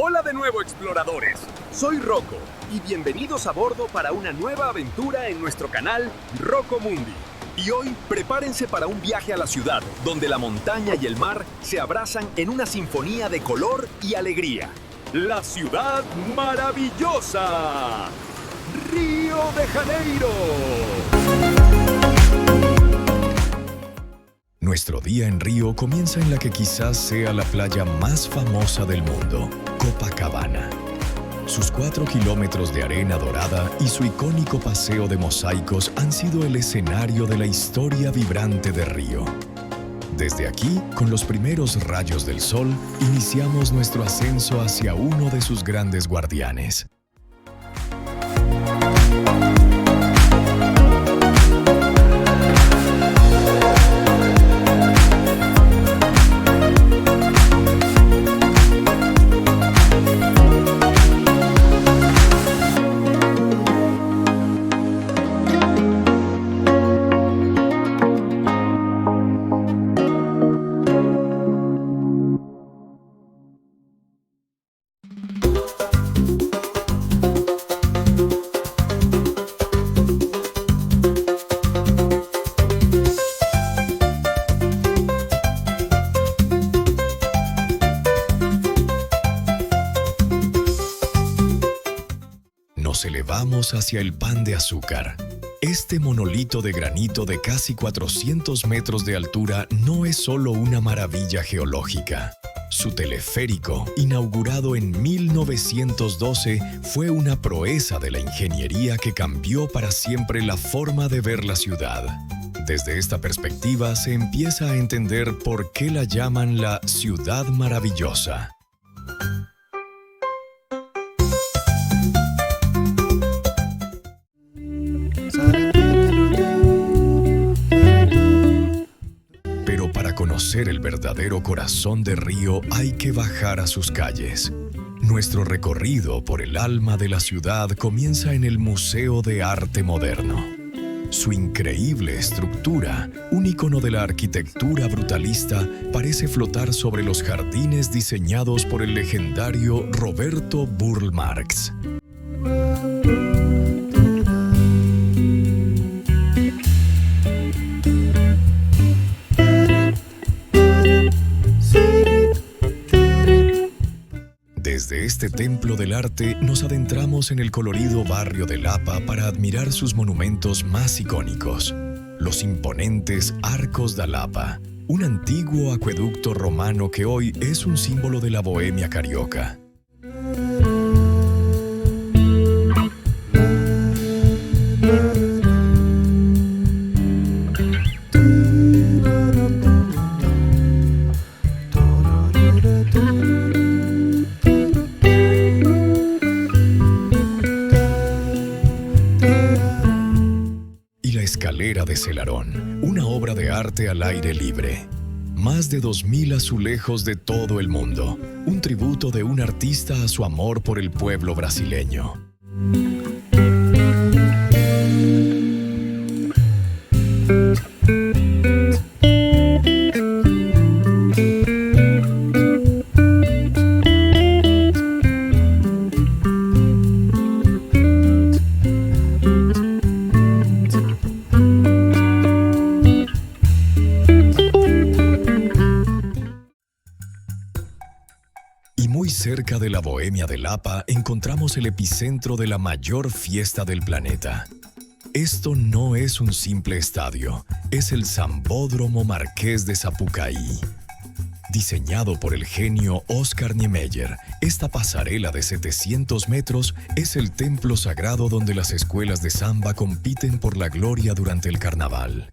Hola de nuevo, exploradores. Soy Rocco y bienvenidos a bordo para una nueva aventura en nuestro canal Rocco Mundi. Y hoy prepárense para un viaje a la ciudad, donde la montaña y el mar se abrazan en una sinfonía de color y alegría. La ciudad maravillosa, Río de Janeiro. Nuestro día en Río comienza en la que quizás sea la playa más famosa del mundo, Copacabana. Sus 4 kilómetros de arena dorada y su icónico paseo de mosaicos han sido el escenario de la historia vibrante de Río. Desde aquí, con los primeros rayos del sol, iniciamos nuestro ascenso hacia uno de sus grandes guardianes. Nos elevamos hacia el Pan de Azúcar. Este monolito de granito de casi 400 metros de altura no es solo una maravilla geológica. Su teleférico, inaugurado en 1912, fue una proeza de la ingeniería que cambió para siempre la forma de ver la ciudad. Desde esta perspectiva se empieza a entender por qué la llaman la Ciudad Maravillosa. Pero para conocer el verdadero corazón de Río hay que bajar a sus calles. Nuestro recorrido por el alma de la ciudad comienza en el Museo de Arte Moderno. Su increíble estructura, un icono de la arquitectura brutalista, parece flotar sobre los jardines diseñados por el legendario Roberto Burle Marx. Desde este templo del arte nos adentramos en el colorido barrio de Lapa para admirar sus monumentos más icónicos. Los imponentes Arcos da Lapa, un antiguo acueducto romano que hoy es un símbolo de la bohemia carioca. Escalera de Celarón, una obra de arte al aire libre. Más de 2000 azulejos de todo el mundo, un tributo de un artista a su amor por el pueblo brasileño. Cerca de la Bohemia de Lapa encontramos el epicentro de la mayor fiesta del planeta. Esto no es un simple estadio, es el Sambódromo Marqués de Sapucaí. Diseñado por el genio Oscar Niemeyer, esta pasarela de 700 metros es el templo sagrado donde las escuelas de samba compiten por la gloria durante el carnaval.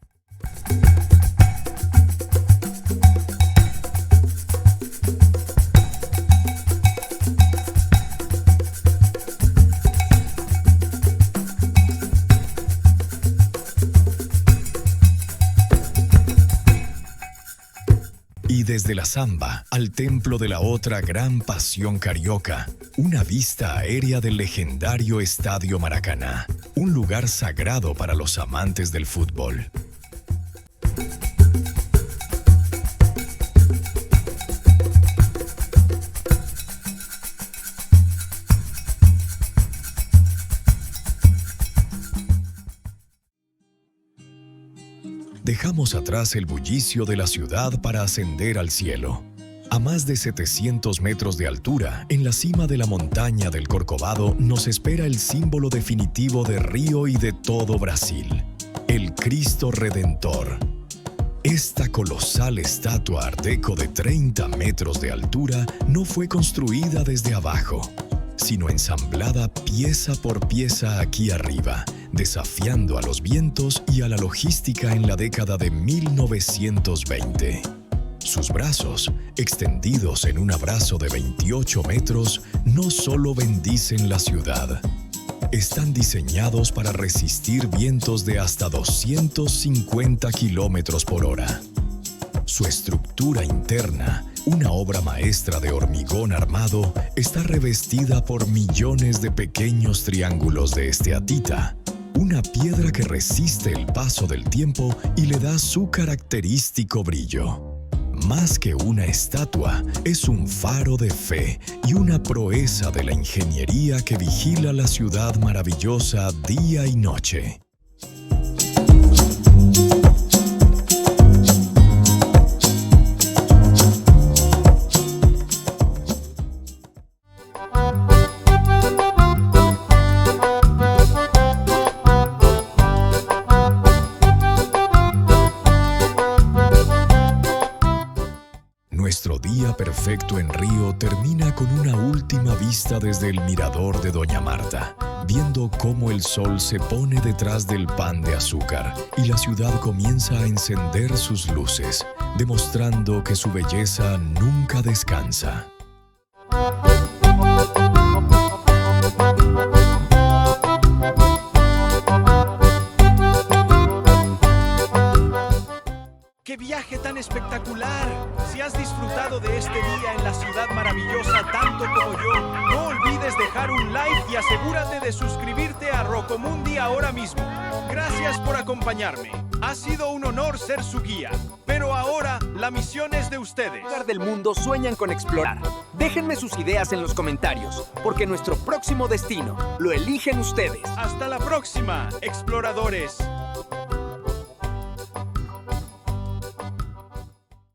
Y desde la samba al templo de la otra gran pasión carioca, una vista aérea del legendario Estadio Maracaná, un lugar sagrado para los amantes del fútbol. Dejamos atrás el bullicio de la ciudad para ascender al cielo. A más de 700 metros de altura, en la cima de la montaña del Corcovado, nos espera el símbolo definitivo de Río y de todo Brasil, el Cristo Redentor. Esta colosal estatua art deco de 30 metros de altura no fue construida desde abajo, sino ensamblada pieza por pieza aquí arriba, desafiando a los vientos y a la logística en la década de 1920. Sus brazos, extendidos en un abrazo de 28 metros, no solo bendicen la ciudad. Están diseñados para resistir vientos de hasta 250 kilómetros por hora. Su estructura interna, una obra maestra de hormigón armado, está revestida por millones de pequeños triángulos de esteatita, una piedra que resiste el paso del tiempo y le da su característico brillo. Más que una estatua, es un faro de fe y una proeza de la ingeniería que vigila la ciudad maravillosa día y noche. Nuestro día perfecto en Río termina con una última vista desde el mirador de Doña Marta, viendo cómo el sol se pone detrás del pan de azúcar y la ciudad comienza a encender sus luces, demostrando que su belleza nunca descansa. ¡Qué viaje tan espectacular! Si has disfrutado de este día en la ciudad maravillosa tanto como yo, no olvides dejar un like y asegúrate de suscribirte a Rocomundi ahora mismo. Gracias por acompañarme. Ha sido un honor ser su guía. Pero ahora, la misión es de ustedes. ¿Qué lugar del mundo sueñan con explorar? Déjenme sus ideas en los comentarios, porque nuestro próximo destino lo eligen ustedes. Hasta la próxima, exploradores.